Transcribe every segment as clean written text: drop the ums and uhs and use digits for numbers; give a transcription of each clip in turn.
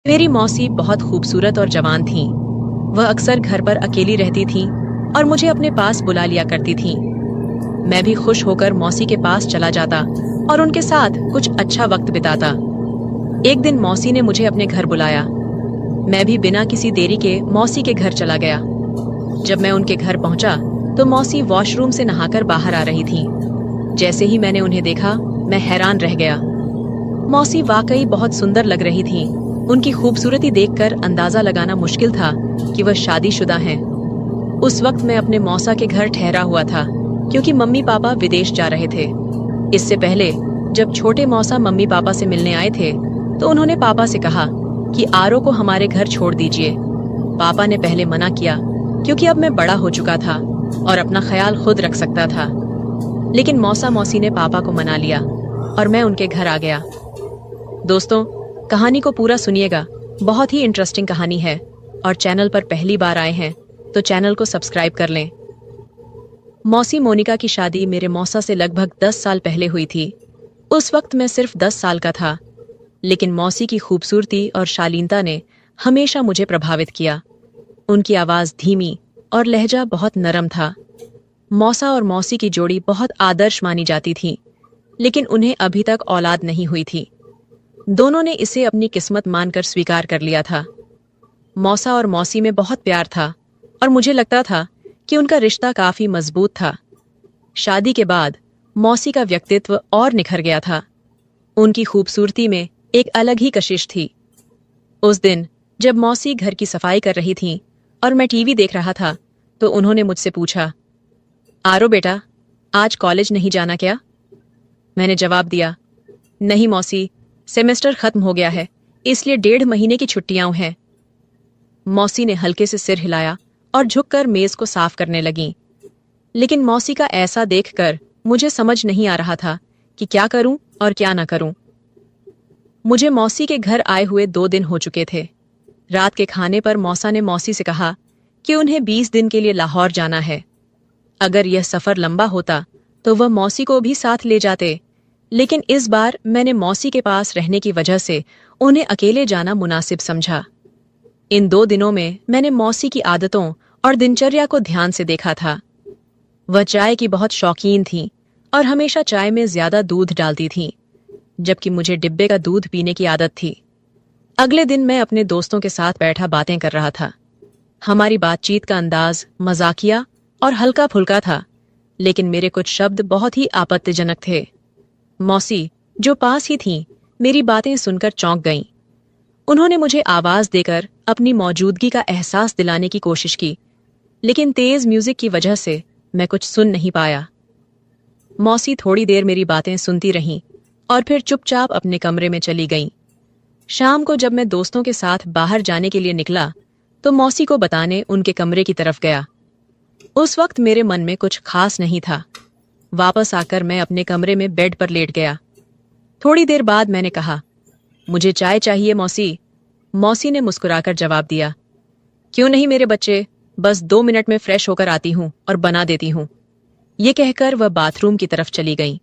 मेरी मौसी बहुत खूबसूरत और जवान थीं। वह अक्सर घर पर अकेली रहती थीं और मुझे अपने पास बुला लिया करती थीं। मैं भी खुश होकर मौसी के पास चला जाता और उनके साथ कुछ अच्छा वक्त बिताता। एक दिन मौसी ने मुझे अपने घर बुलाया। मैं भी बिना किसी देरी के मौसी के घर चला गया। जब मैं उनके घर पहुंचा तो मौसी वॉशरूम से नहाकर बाहर आ रही थीं। जैसे ही मैंने उन्हें देखा, मैं हैरान रह गया। मौसी वाकई बहुत सुंदर लग रही थीं। उनकी खूबसूरती देखकर अंदाजा लगाना मुश्किल था कि वह शादीशुदा हैं। उस वक्त मैं अपने मौसा के घर ठहरा हुआ था क्योंकि मम्मी पापा विदेश जा रहे थे। इससे पहले जब छोटे मौसा मम्मी पापा से मिलने आए थे तो उन्होंने पापा से कहा कि आरो को हमारे घर छोड़ दीजिए। पापा ने पहले मना किया क्योंकि अब मैं बड़ा हो चुका था और अपना ख्याल खुद रख सकता था। लेकिन मौसा मौसी ने पापा को मना लिया और मैं उनके घर आ गया। दोस्तों, कहानी को पूरा सुनिएगा। बहुत ही इंटरेस्टिंग कहानी है और चैनल पर पहली बार आए हैं तो चैनल को सब्सक्राइब कर लें। मौसी मोनिका की शादी मेरे मौसा से लगभग 10 साल पहले हुई थी। उस वक्त मैं सिर्फ 10 साल का था, लेकिन मौसी की खूबसूरती और शालीनता ने हमेशा मुझे प्रभावित किया। उनकी आवाज़ धीमी और लहजा बहुत नरम था। मौसा और मौसी की जोड़ी बहुत आदर्श मानी जाती थी, लेकिन उन्हें अभी तक औलाद नहीं हुई थी। दोनों ने इसे अपनी किस्मत मानकर स्वीकार कर लिया था। मौसा और मौसी में बहुत प्यार था और मुझे लगता था कि उनका रिश्ता काफी मजबूत था। शादी के बाद मौसी का व्यक्तित्व और निखर गया था। उनकी खूबसूरती में एक अलग ही कशिश थी। उस दिन जब मौसी घर की सफाई कर रही थीं और मैं टीवी देख रहा था तो उन्होंने मुझसे पूछा, आरो बेटा, आज कॉलेज नहीं जाना क्या? मैंने जवाब दिया, नहीं मौसी, सेमेस्टर खत्म हो गया है, इसलिए 1.5 महीने की छुट्टियां हैं। मौसी ने हल्के से सिर हिलाया और झुककर मेज को साफ करने लगीं। लेकिन मौसी का ऐसा देखकर मुझे समझ नहीं आ रहा था कि क्या करूं और क्या ना करूं। मुझे मौसी के घर आए हुए 2 दिन हो चुके थे। रात के खाने पर मौसा ने मौसी से कहा कि उन्हें 20 दिन के लिए लाहौर जाना है। अगर यह सफर लंबा होता तो वह मौसी को भी साथ ले जाते, लेकिन इस बार मैंने मौसी के पास रहने की वजह से उन्हें अकेले जाना मुनासिब समझा। इन 2 दिनों में मैंने मौसी की आदतों और दिनचर्या को ध्यान से देखा था। वह चाय की बहुत शौकीन थीं और हमेशा चाय में ज्यादा दूध डालती थीं, जबकि मुझे डिब्बे का दूध पीने की आदत थी। अगले दिन मैं अपने दोस्तों के साथ बैठा बातें कर रहा था। हमारी बातचीत का अंदाज मजाकिया और हल्का फुल्का था, लेकिन मेरे कुछ शब्द बहुत ही आपत्तिजनक थे। मौसी, जो पास ही थीं, मेरी बातें सुनकर चौंक गईं। उन्होंने मुझे आवाज देकर अपनी मौजूदगी का एहसास दिलाने की कोशिश की, लेकिन तेज म्यूजिक की वजह से मैं कुछ सुन नहीं पाया। मौसी थोड़ी देर मेरी बातें सुनती रहीं और फिर चुपचाप अपने कमरे में चली गईं। शाम को जब मैं दोस्तों के साथ बाहर जाने के लिए निकला तो मौसी को बताने उनके कमरे की तरफ गया। उस वक्त मेरे मन में कुछ खास नहीं था। वापस आकर मैं अपने कमरे में बेड पर लेट गया। थोड़ी देर बाद मैंने कहा, मुझे चाय चाहिए मौसी। मौसी ने मुस्कुराकर जवाब दिया, क्यों नहीं मेरे बच्चे, बस 2 मिनट में फ्रेश होकर आती हूँ और बना देती हूँ। ये कहकर वह बाथरूम की तरफ चली गई।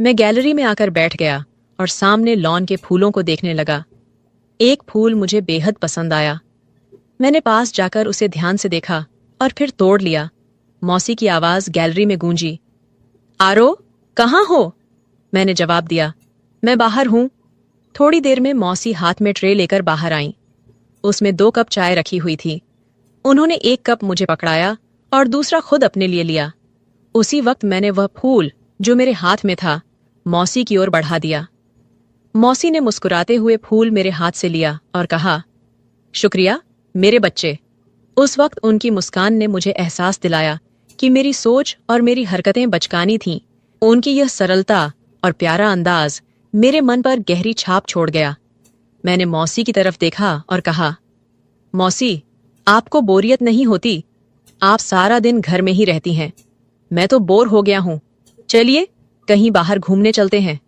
मैं गैलरी में आकर बैठ गया और सामने लॉन के फूलों को देखने लगा। एक फूल मुझे बेहद पसंद आया। मैंने पास जाकर उसे ध्यान से देखा और फिर तोड़ लिया। मौसी की आवाज गैलरी में गूंजी, आरो, कहाँ हो? मैंने जवाब दिया, मैं बाहर हूं। थोड़ी देर में मौसी हाथ में ट्रे लेकर बाहर आईं। उसमें 2 कप चाय रखी हुई थी। उन्होंने एक कप मुझे पकड़ाया और दूसरा खुद अपने लिए लिया। उसी वक्त मैंने वह फूल जो मेरे हाथ में था मौसी की ओर बढ़ा दिया। मौसी ने मुस्कुराते हुए फूल मेरे हाथ से लिया और कहा, शुक्रिया मेरे बच्चे। उस वक्त उनकी मुस्कान ने मुझे एहसास दिलाया कि मेरी सोच और मेरी हरकतें बचकानी थीं। उनकी यह सरलता और प्यारा अंदाज मेरे मन पर गहरी छाप छोड़ गया। मैंने मौसी की तरफ देखा और कहा, मौसी, आपको बोरियत नहीं होती? आप सारा दिन घर में ही रहती हैं। मैं तो बोर हो गया हूं। चलिए कहीं बाहर घूमने चलते हैं।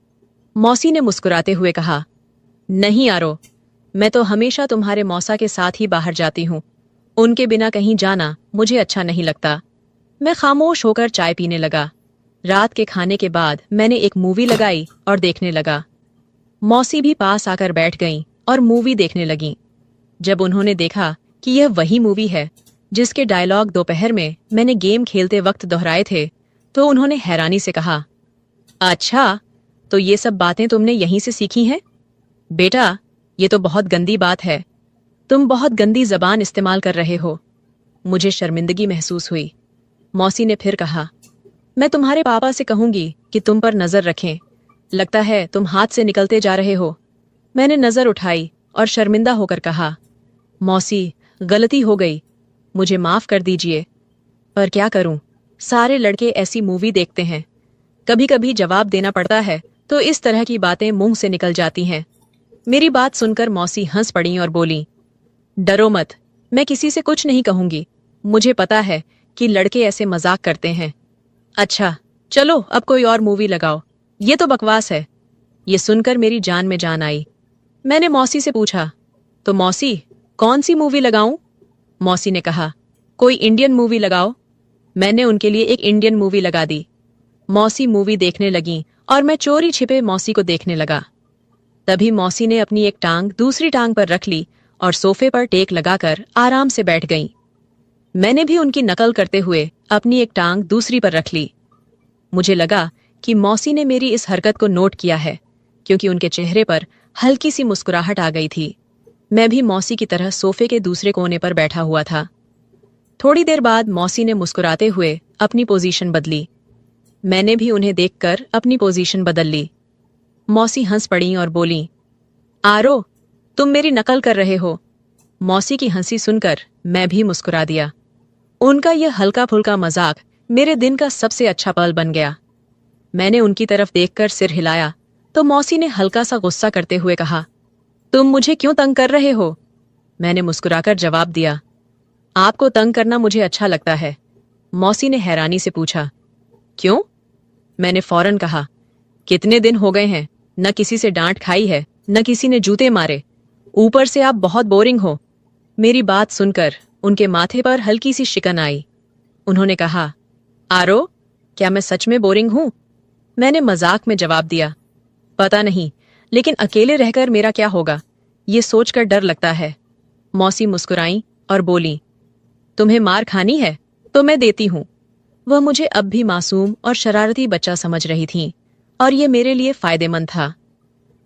मौसी ने मुस्कुराते हुए कहा, नहीं आरो, मैं तो हमेशा तुम्हारे मौसा के साथ ही बाहर जाती हूँ। उनके बिना कहीं जाना मुझे अच्छा नहीं लगता। मैं खामोश होकर चाय पीने लगा। रात के खाने के बाद मैंने एक मूवी लगाई और देखने लगा। मौसी भी पास आकर बैठ गईं और मूवी देखने लगीं। जब उन्होंने देखा कि यह वही मूवी है जिसके डायलॉग दोपहर में मैंने गेम खेलते वक्त दोहराए थे, तो उन्होंने हैरानी से कहा, अच्छा, तो ये सब बातें तुमने यहीं से सीखी हैं? बेटा, ये तो बहुत गंदी बात है। तुम बहुत गंदी जबान इस्तेमाल कर रहे हो। मुझे शर्मिंदगी महसूस हुई। मौसी ने फिर कहा, मैं तुम्हारे पापा से कहूंगी कि तुम पर नजर रखें। लगता है तुम हाथ से निकलते जा रहे हो। मैंने नजर उठाई और शर्मिंदा होकर कहा, मौसी, गलती हो गई, मुझे माफ कर दीजिए। पर क्या करूं, सारे लड़के ऐसी मूवी देखते हैं। कभी कभी जवाब देना पड़ता है तो इस तरह की बातें मुंह से निकल जाती हैं। मेरी बात सुनकर मौसी हंस पड़ी और बोली, डरो मत, मैं किसी से कुछ नहीं कहूंगी। मुझे पता है कि लड़के ऐसे मजाक करते हैं। अच्छा, चलो अब कोई और मूवी लगाओ, ये तो बकवास है। ये सुनकर मेरी जान में जान आई। मैंने मौसी से पूछा, तो मौसी, कौन सी मूवी लगाऊं? मौसी ने कहा, कोई इंडियन मूवी लगाओ। मैंने उनके लिए एक इंडियन मूवी लगा दी। मौसी मूवी देखने लगी और मैं चोरी छिपे मौसी को देखने लगा। तभी मौसी ने अपनी एक टांग दूसरी टांग पर रख ली और सोफे पर टेक लगाकर आराम से बैठ गईं। मैंने भी उनकी नकल करते हुए अपनी एक टांग दूसरी पर रख ली। मुझे लगा कि मौसी ने मेरी इस हरकत को नोट किया है, क्योंकि उनके चेहरे पर हल्की सी मुस्कुराहट आ गई थी। मैं भी मौसी की तरह सोफे के दूसरे कोने पर बैठा हुआ था। थोड़ी देर बाद मौसी ने मुस्कुराते हुए अपनी पोजीशन बदली। मैंने भी उन्हें देखकर अपनी पोजीशन बदल ली। मौसी हंस पड़ी और बोली, आरो, तुम मेरी नकल कर रहे हो। मौसी की हंसी सुनकर मैं भी मुस्कुरा दिया। उनका यह हल्का फुल्का मजाक मेरे दिन का सबसे अच्छा पल बन गया। मैंने उनकी तरफ देखकर सिर हिलाया तो मौसी ने हल्का सा गुस्सा करते हुए कहा, तुम मुझे क्यों तंग कर रहे हो? मैंने मुस्कुराकर जवाब दिया, आपको तंग करना मुझे अच्छा लगता है। मौसी ने हैरानी से पूछा, क्यों? मैंने फौरन कहा, कितने दिन हो गए हैं, न किसी से डांट खाई है, न किसी ने जूते मारे। ऊपर से आप बहुत बोरिंग हो। मेरी बात सुनकर उनके माथे पर हल्की सी शिकन आई। उन्होंने कहा, आरो, क्या मैं सच में बोरिंग हूं? मैंने मजाक में जवाब दिया, पता नहीं, लेकिन अकेले रहकर मेरा क्या होगा, ये सोचकर डर लगता है। मौसी मुस्कुराई और बोली, तुम्हें मार खानी है तो मैं देती हूं। वह मुझे अब भी मासूम और शरारती बच्चा समझ रही थीं, और ये मेरे लिए फायदेमंद था।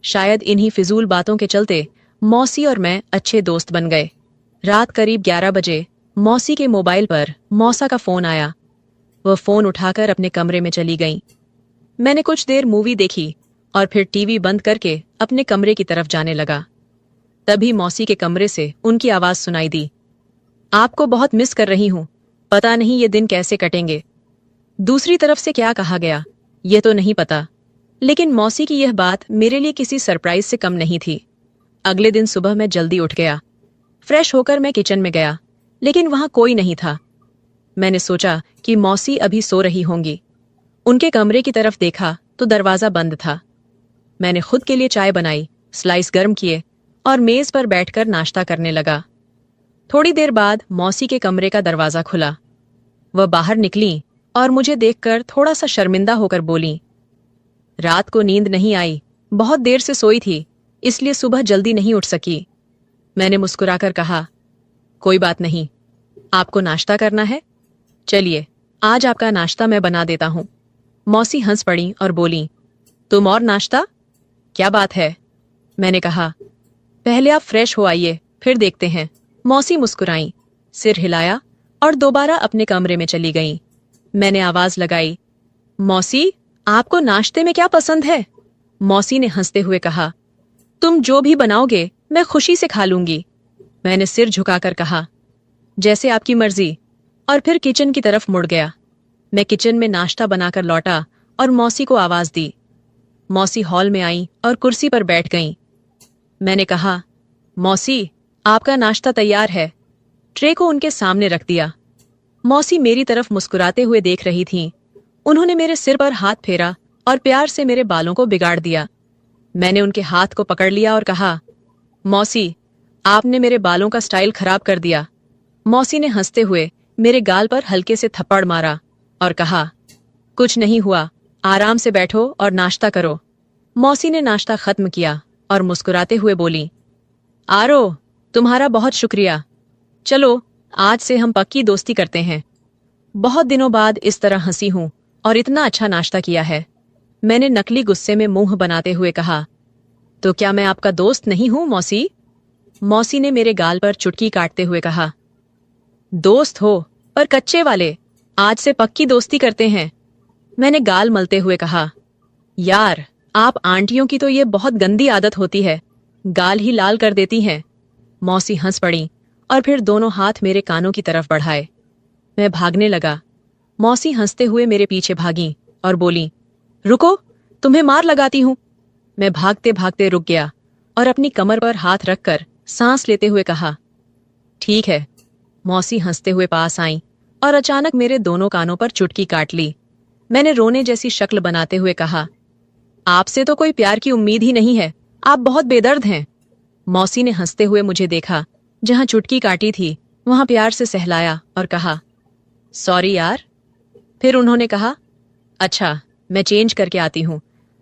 शायद इन्हीं फिजूल बातों के चलते मौसी और मैं अच्छे दोस्त बन गए। रात करीब 11 बजे मौसी के मोबाइल पर मौसा का फोन आया। वह फोन उठाकर अपने कमरे में चली गईं। मैंने कुछ देर मूवी देखी और फिर टीवी बंद करके अपने कमरे की तरफ जाने लगा। तभी मौसी के कमरे से उनकी आवाज सुनाई दी, आपको बहुत मिस कर रही हूं, पता नहीं ये दिन कैसे कटेंगे। दूसरी तरफ से क्या कहा गया ये तो नहीं पता, लेकिन मौसी की यह बात मेरे लिए किसी सरप्राइज से कम नहीं थी। अगले दिन सुबह मैं जल्दी उठ गया। फ्रेश होकर मैं किचन में गया, लेकिन वहां कोई नहीं था। मैंने सोचा कि मौसी अभी सो रही होंगी। उनके कमरे की तरफ देखा तो दरवाजा बंद था। मैंने खुद के लिए चाय बनाई, स्लाइस गर्म किए और मेज पर बैठकर नाश्ता करने लगा। थोड़ी देर बाद मौसी के कमरे का दरवाजा खुला। वह बाहर निकली और मुझे देखकर थोड़ा सा शर्मिंदा होकर बोली, रात को नींद नहीं आई, बहुत देर से सोई थी, इसलिए सुबह जल्दी नहीं उठ सकी। मैंने मुस्कुराकर कहा, कोई बात नहीं, आपको नाश्ता करना है? चलिए, आज आपका नाश्ता मैं बना देता हूं। मौसी हंस पड़ी और बोली, तुम और नाश्ता? क्या बात है? मैंने कहा, पहले आप फ्रेश हो आइए, फिर देखते हैं। मौसी मुस्कुराई, सिर हिलाया और दोबारा अपने कमरे में चली गईं। मैंने आवाज लगाई, मौसी, आपको नाश्ते में क्या पसंद है? मौसी ने हंसते हुए कहा, तुम जो भी बनाओगे मैं खुशी से खा लूंगी। मैंने सिर झुकाकर कहा, जैसे आपकी मर्जी, और फिर किचन की तरफ मुड़ गया। मैं किचन में नाश्ता बनाकर लौटा और मौसी को आवाज दी। मौसी हॉल में आई और कुर्सी पर बैठ गईं। मैंने कहा, मौसी, आपका नाश्ता तैयार है। ट्रे को उनके सामने रख दिया। मौसी मेरी तरफ मुस्कुराते हुए देख रही थीं। उन्होंने मेरे सिर पर हाथ फेरा और प्यार से मेरे बालों को बिगाड़ दिया। मैंने उनके हाथ को पकड़ लिया और कहा, मौसी, आपने मेरे बालों का स्टाइल खराब कर दिया। मौसी ने हंसते हुए मेरे गाल पर हल्के से थप्पड़ मारा और कहा, कुछ नहीं हुआ, आराम से बैठो और नाश्ता करो। मौसी ने नाश्ता खत्म किया और मुस्कुराते हुए बोली, आरो, तुम्हारा बहुत शुक्रिया। चलो, आज से हम पक्की दोस्ती करते हैं। बहुत दिनों बाद इस तरह हंसी हूं और इतना अच्छा नाश्ता किया है। मैंने नकली गुस्से में मुंह बनाते हुए कहा, तो क्या मैं आपका दोस्त नहीं हूं मौसी? मौसी ने मेरे गाल पर चुटकी काटते हुए कहा, दोस्त हो पर कच्चे वाले। आज से पक्की दोस्ती करते हैं। मैंने गाल मलते हुए कहा, यार, आप आंटियों की तो ये बहुत गंदी आदत होती है, गाल ही लाल कर देती हैं। मौसी हंस पड़ी और फिर दोनों हाथ मेरे कानों की तरफ बढ़ाए। मैं भागने लगा। मौसी हंसते हुए मेरे पीछे भागी और बोली, रुको, तुम्हें मार लगाती हूं। मैं भागते भागते रुक गया और अपनी कमर पर हाथ रखकर सांस लेते हुए कहा, ठीक है। मौसी हंसते हुए पास आई और अचानक मेरे दोनों कानों पर चुटकी काट ली। मैंने रोने जैसी शक्ल बनाते हुए कहा, आपसे तो कोई प्यार की उम्मीद ही नहीं है, आप बहुत बेदर्द हैं। मौसी ने हंसते हुए मुझे देखा, जहां चुटकी काटी थी वहां प्यार से सहलाया और कहा, सॉरी यार। फिर उन्होंने कहा, अच्छा, मैं चेंज करके आती हूं,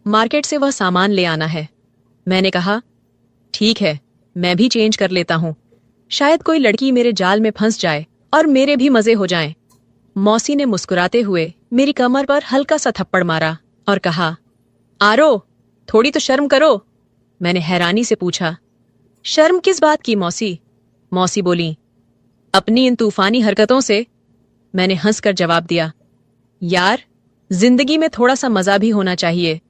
मार्केट से वह सामान ले आना है। मैंने कहा, ठीक है, मैं भी चेंज कर लेता हूं, शायद कोई लड़की मेरे जाल में फंस जाए और मेरे भी मजे हो जाएं। मौसी ने मुस्कुराते हुए मेरी कमर पर हल्का सा थप्पड़ मारा और कहा, आरो, थोड़ी तो शर्म करो। मैंने हैरानी से पूछा, शर्म किस बात की मौसी? मौसी बोली, अपनी इन तूफानी हरकतों से। मैंने हंसकर जवाब दिया, यार, जिंदगी में थोड़ा सा मजा भी होना चाहिए,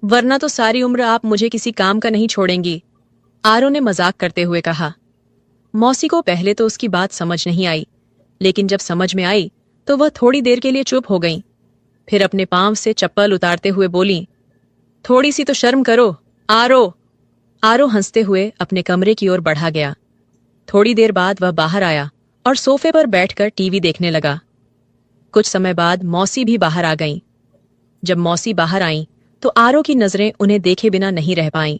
वरना तो सारी उम्र आप मुझे किसी काम का नहीं छोड़ेंगी। आरो ने मजाक करते हुए कहा। मौसी को पहले तो उसकी बात समझ नहीं आई, लेकिन जब समझ में आई तो वह थोड़ी देर के लिए चुप हो गई। फिर अपने पांव से चप्पल उतारते हुए बोली, थोड़ी सी तो शर्म करो, आरो। आरो हंसते हुए अपने कमरे की ओर बढ़ा गया। थोड़ी देर बाद वह बाहर आया और सोफे पर बैठकर टीवी देखने लगा। कुछ समय बाद मौसी भी बाहर आ गईं। जब मौसी बाहर आईं तो आरो की नजरें उन्हें देखे बिना नहीं रह पाईं।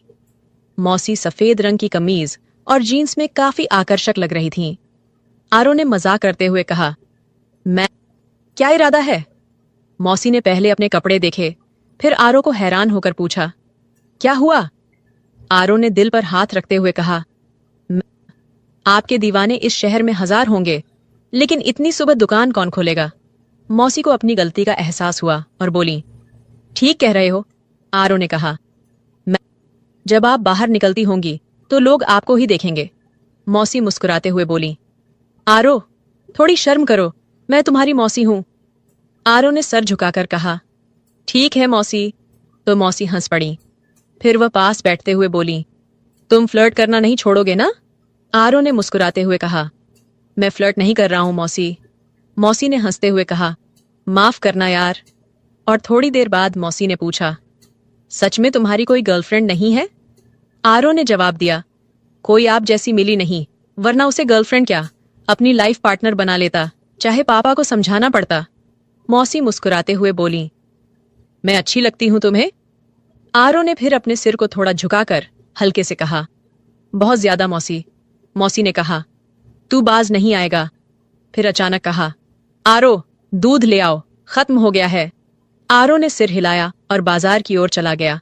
मौसी सफेद रंग की कमीज और जीन्स में काफी आकर्षक लग रही थीं। आरो ने मजाक करते हुए कहा, मैं, क्या इरादा है? मौसी ने पहले अपने कपड़े देखे, फिर आरो को हैरान होकर पूछा, क्या हुआ? आरो ने दिल पर हाथ रखते हुए कहा, आपके दीवाने इस शहर में 1000 होंगे, लेकिन इतनी सुबह दुकान कौन खोलेगा? मौसी को अपनी गलती का एहसास हुआ और बोली, ठीक कह रहे हो। आरो ने कहा, जब आप बाहर निकलती होंगी तो लोग आपको ही देखेंगे। मौसी मुस्कुराते हुए बोली, आरो, थोड़ी शर्म करो, मैं तुम्हारी मौसी हूं। आरो ने सर झुकाकर कहा, ठीक है मौसी। तो मौसी हंस पड़ी। फिर वह पास बैठते हुए बोली, तुम फ्लर्ट करना नहीं छोड़ोगे ना? आरो ने मुस्कुराते हुए कहा, मैं फ्लर्ट नहीं कर रहा हूं मौसी। मौसी ने हंसते हुए कहा, माफ करना यार। और थोड़ी देर बाद मौसी ने पूछा, सच में तुम्हारी कोई गर्लफ्रेंड नहीं है? आरो ने जवाब दिया, कोई आप जैसी मिली नहीं, वरना उसे गर्लफ्रेंड क्या, अपनी लाइफ पार्टनर बना लेता, चाहे पापा को समझाना पड़ता। मौसी मुस्कुराते हुए बोली, मैं अच्छी लगती हूं तुम्हें? आरो ने फिर अपने सिर को थोड़ा झुकाकर हल्के से कहा, बहुत ज्यादा मौसी। मौसी ने कहा, तू बाज नहीं आएगा। फिर अचानक कहा, आरो, दूध ले आओ, खत्म हो गया है। आरो ने सिर हिलाया और बाजार की ओर चला गया।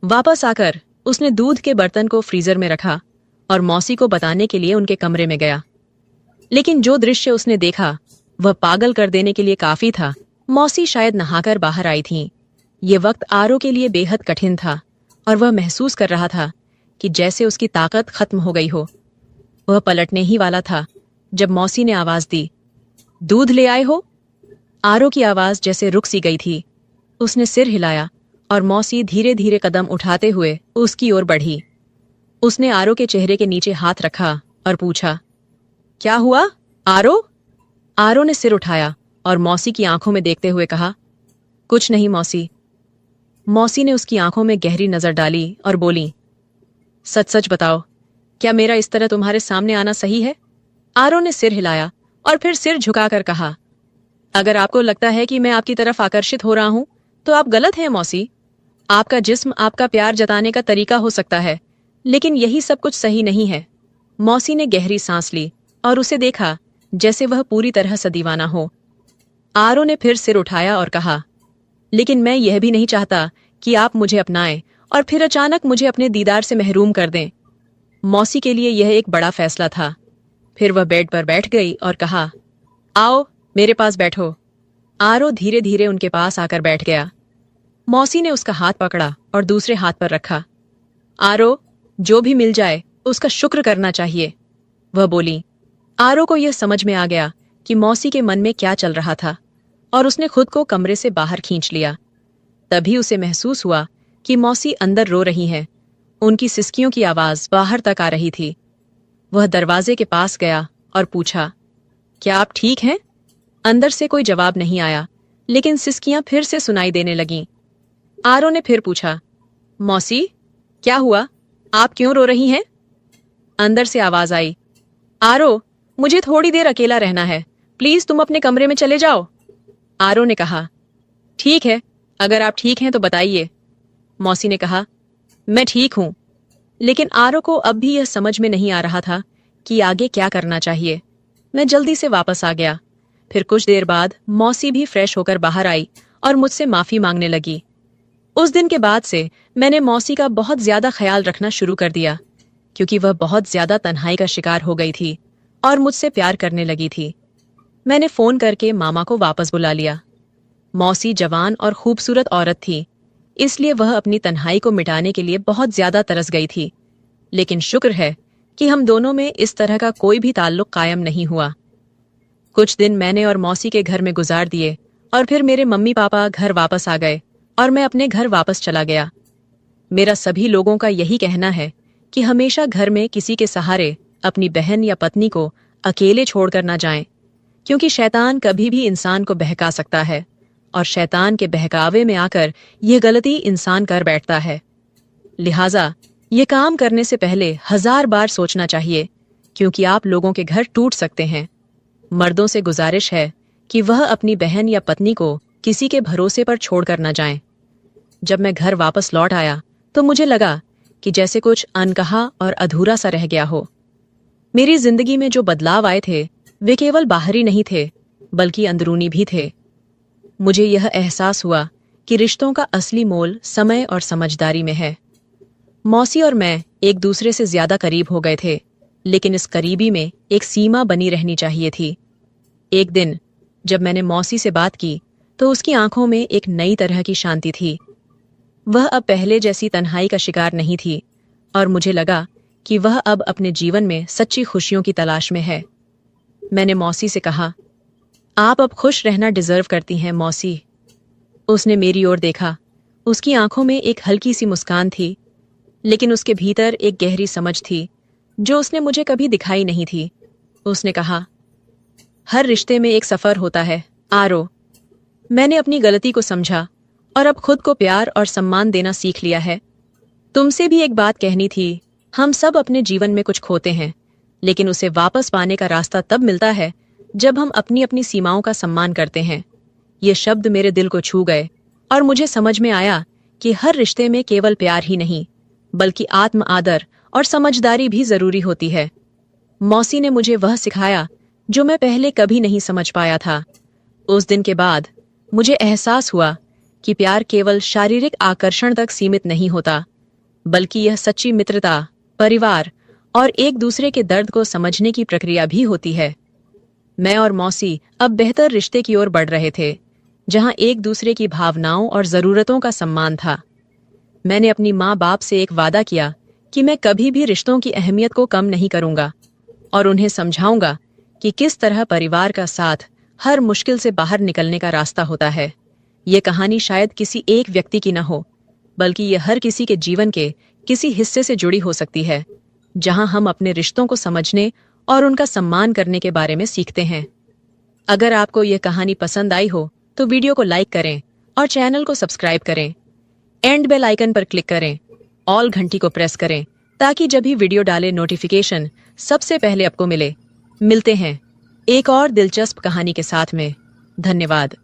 वापस आकर उसने दूध के बर्तन को फ्रीजर में रखा और मौसी को बताने के लिए उनके कमरे में गया। लेकिन जो दृश्य उसने देखा वह पागल कर देने के लिए काफी था। मौसी शायद नहाकर बाहर आई थीं। ये वक्त आरो के लिए बेहद कठिन था और वह महसूस कर रहा था कि जैसे उसकी ताकत खत्म हो गई हो। वह पलटने ही वाला था जब मौसी ने आवाज दी, दूध ले आए हो? आरो की आवाज जैसे रुक सी गई थी। उसने सिर हिलाया और मौसी धीरे धीरे कदम उठाते हुए उसकी ओर बढ़ी। उसने आरो के चेहरे के नीचे हाथ रखा और पूछा, क्या हुआ आरो? आरो ने सिर उठाया और मौसी की आंखों में देखते हुए कहा, कुछ नहीं मौसी। मौसी ने उसकी आंखों में गहरी नजर डाली और बोली, सच सच बताओ, क्या मेरा इस तरह तुम्हारे सामने आना सही है? आरो ने सिर हिलाया और फिर सिर झुकाकर कहा, अगर आपको लगता है कि मैं आपकी तरफ आकर्षित हो रहा हूं तो आप गलत हैं मौसी। आपका जिस्म आपका प्यार जताने का तरीका हो सकता है, लेकिन यही सब कुछ सही नहीं है। मौसी ने गहरी सांस ली और उसे देखा जैसे वह पूरी तरह से दीवाना हो। आरो ने फिर सिर उठाया और कहा, लेकिन मैं यह भी नहीं चाहता कि आप मुझे अपनाएं और फिर अचानक मुझे अपने दीदार से महरूम कर दें। मौसी के लिए यह एक बड़ा फैसला था। फिर वह बेड पर बैठ गई और कहा, आओ मेरे पास बैठो। आरो धीरे धीरे उनके पास आकर बैठ गया। मौसी ने उसका हाथ पकड़ा और दूसरे हाथ पर रखा। आरो, जो भी मिल जाए उसका शुक्र करना चाहिए, वह बोली। आरो को यह समझ में आ गया कि मौसी के मन में क्या चल रहा था और उसने खुद को कमरे से बाहर खींच लिया। तभी उसे महसूस हुआ कि मौसी अंदर रो रही हैं। उनकी सिसकियों की आवाज बाहर तक आ रही थी। वह दरवाजे के पास गया और पूछा, क्या आप ठीक हैं? अंदर से कोई जवाब नहीं आया, लेकिन सिसकियां फिर से सुनाई देने लगीं। आरो ने फिर पूछा, मौसी, क्या हुआ? आप क्यों रो रही हैं? अंदर से आवाज आई, आरो, मुझे थोड़ी देर अकेला रहना है, प्लीज तुम अपने कमरे में चले जाओ। आरो ने कहा, ठीक है, अगर आप ठीक हैं तो बताइए। मौसी ने कहा, मैं ठीक हूं। लेकिन आरो को अब भी यह समझ में नहीं आ रहा था कि आगे क्या करना चाहिए। मैं जल्दी से वापस आ गया। फिर कुछ देर बाद मौसी भी फ्रेश होकर बाहर आई और मुझसे माफी मांगने लगी। उस दिन के बाद से मैंने मौसी का बहुत ज्यादा ख्याल रखना शुरू कर दिया, क्योंकि वह बहुत ज्यादा तन्हाई का शिकार हो गई थी और मुझसे प्यार करने लगी थी। मैंने फोन करके मामा को वापस बुला लिया। मौसी जवान और खूबसूरत औरत थी, इसलिए वह अपनी तन्हाई को मिटाने के लिए बहुत ज्यादा तरस गई थी। लेकिन शुक्र है कि हम दोनों में इस तरह का कोई भी ताल्लुक कायम नहीं हुआ। कुछ दिन मैंने और मौसी के घर में गुजार दिए और फिर मेरे मम्मी पापा घर वापस आ गए और मैं अपने घर वापस चला गया। मेरा सभी लोगों का यही कहना है कि हमेशा घर में किसी के सहारे अपनी बहन या पत्नी को अकेले छोड़कर ना जाएं, क्योंकि शैतान कभी भी इंसान को बहका सकता है और शैतान के बहकावे में आकर यह गलती इंसान कर बैठता है। लिहाजा ये काम करने से पहले 1000 बार सोचना चाहिए, क्योंकि आप लोगों के घर टूट सकते हैं। मर्दों से गुजारिश है कि वह अपनी बहन या पत्नी को किसी के भरोसे पर छोड़कर न जाएं। जब मैं घर वापस लौट आया तो मुझे लगा कि जैसे कुछ अनकहा और अधूरा सा रह गया हो। मेरी जिंदगी में जो बदलाव आए थे वे केवल बाहरी नहीं थे, बल्कि अंदरूनी भी थे। मुझे यह एहसास हुआ कि रिश्तों का असली मोल समय और समझदारी में है। मौसी और मैं एक दूसरे से ज्यादा करीब हो गए थे, लेकिन इस करीबी में एक सीमा बनी रहनी चाहिए थी। एक दिन जब मैंने मौसी से बात की तो उसकी आंखों में एक नई तरह की शांति थी। वह अब पहले जैसी तन्हाई का शिकार नहीं थी और मुझे लगा कि वह अब अपने जीवन में सच्ची खुशियों की तलाश में है। मैंने मौसी से कहा, आप अब खुश रहना डिजर्व करती हैं मौसी। उसने मेरी ओर देखा। उसकी आंखों में एक हल्की सी मुस्कान थी, लेकिन उसके भीतर एक गहरी समझ थी जो उसने मुझे कभी दिखाई नहीं थी। उसने कहा, हर रिश्ते में एक सफर होता है आरो। मैंने अपनी गलती को समझा और अब खुद को प्यार और सम्मान देना सीख लिया है। तुमसे भी एक बात कहनी थी, हम सब अपने जीवन में कुछ खोते हैं, लेकिन उसे वापस पाने का रास्ता तब मिलता है जब हम अपनी अपनी सीमाओं का सम्मान करते हैं। ये शब्द मेरे दिल को छू गए और मुझे समझ में आया कि हर रिश्ते में केवल प्यार ही नहीं, बल्कि आत्म आदर और समझदारी भी जरूरी होती है। मौसी ने मुझे वह सिखाया जो मैं पहले कभी नहीं समझ पाया था। उस दिन के बाद मुझे एहसास हुआ कि प्यार केवल शारीरिक आकर्षण तक सीमित नहीं होता, बल्कि यह सच्ची मित्रता, परिवार और एक दूसरे के दर्द को समझने की प्रक्रिया भी होती है। मैं और मौसी अब बेहतर रिश्ते की ओर बढ़ रहे थे, जहां एक दूसरे की भावनाओं और जरूरतों का सम्मान था। मैंने अपनी माँ बाप से एक वादा किया कि मैं कभी भी रिश्तों की अहमियत को कम नहीं करूंगा और उन्हें समझाऊंगा कि किस तरह परिवार का साथ हर मुश्किल से बाहर निकलने का रास्ता होता है। ये कहानी शायद किसी एक व्यक्ति की न हो, बल्कि ये हर किसी के जीवन के किसी हिस्से से जुड़ी हो सकती है, जहां हम अपने रिश्तों को समझने और उनका सम्मान करने के बारे में सीखते हैं। अगर आपको यह कहानी पसंद आई हो तो वीडियो को लाइक करें और चैनल को सब्सक्राइब करें। एंड बेल आइकन पर क्लिक करें, ऑल घंटी को प्रेस करें, ताकि जब भी वीडियो डाले नोटिफिकेशन सबसे पहले आपको मिले। मिलते हैं एक और दिलचस्प कहानी के साथ में। धन्यवाद।